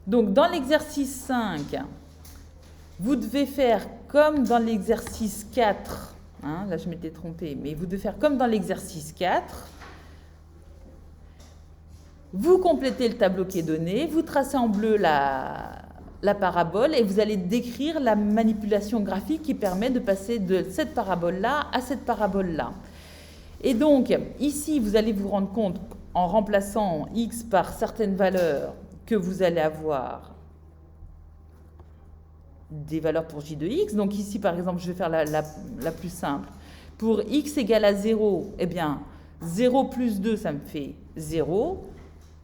Donc, dans l'exercice 5, vous devez faire comme dans l'exercice 4. Hein, là, je m'étais trompée, mais vous devez faire comme dans l'exercice 4. Vous complétez le tableau qui est donné, vous tracez en bleu la parabole et vous allez décrire la manipulation graphique qui permet de passer de cette parabole-là à cette parabole-là. Et donc, ici, vous allez vous rendre compte, en remplaçant x par certaines valeurs, que vous allez avoir des valeurs pour j de x. Donc ici, par exemple, je vais faire la plus simple. Pour x égale à 0, eh bien, 0 plus 2, ça me fait 0.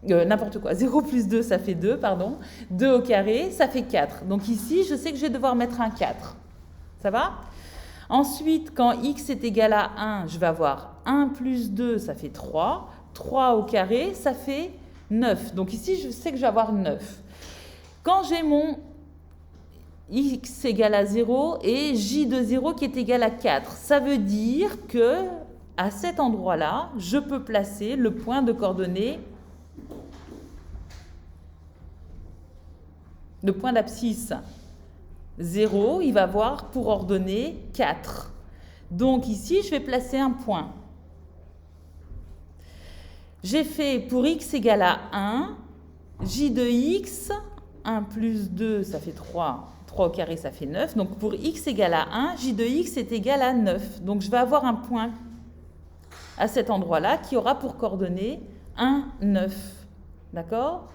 N'importe quoi. 0 plus 2, ça fait 2, pardon. 2 au carré, ça fait 4. Donc ici, je sais que je vais devoir mettre un 4. Ça va? Ensuite, quand x est égal à 1, je vais avoir 1 plus 2, ça fait 3. 3 au carré, ça fait 9. Donc ici, je sais que je vais avoir 9. Quand j'ai mon x égale à 0 et j de 0 qui est égal à 4, ça veut dire que à cet endroit-là, je peux placer le point de coordonnées, le point d'abscisse 0, il va avoir pour ordonnée 4. Donc ici, je vais placer un point. J'ai fait pour x égale à 1, j de x, 1 plus 2, ça fait 3. 3 au carré, ça fait 9. Donc pour x égale à 1, j de x est égal à 9. Donc je vais avoir un point à cet endroit-là qui aura pour coordonnée 1, 9. D'accord?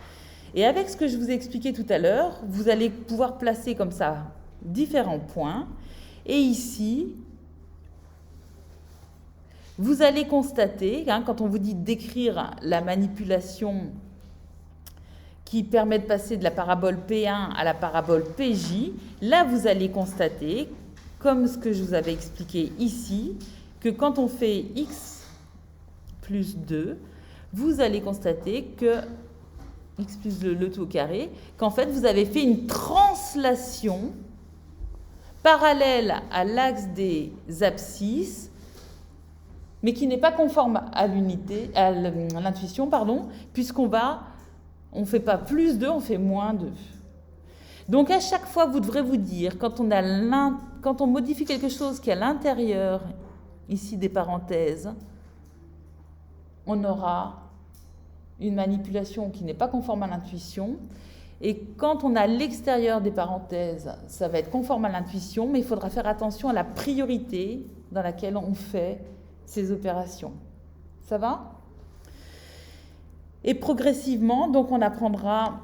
Et avec ce que je vous ai expliqué tout à l'heure, vous allez pouvoir placer comme ça différents points. Et ici, vous allez constater, hein, quand on vous dit décrire la manipulation qui permet de passer de la parabole P1 à la parabole PJ, là vous allez constater, comme ce que je vous avais expliqué ici, que quand on fait x plus 2, vous allez constater que x plus le tout au carré, qu'en fait vous avez fait une translation parallèle à l'axe des abscisses, mais qui n'est pas conforme à l'unité, à l'intuition, pardon, puisqu'on ne fait pas plus 2, on fait moins 2. Donc à chaque fois, vous devrez vous dire, quand on modifie quelque chose qui est à l'intérieur, ici des parenthèses, on aura une manipulation qui n'est pas conforme à l'intuition. Et quand on a l'extérieur des parenthèses, ça va être conforme à l'intuition, mais il faudra faire attention à la priorité dans laquelle on fait ces opérations. Ça va? Et progressivement, donc on apprendra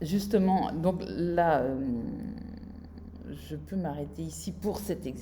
justement, donc là, je peux m'arrêter ici pour cet exercice.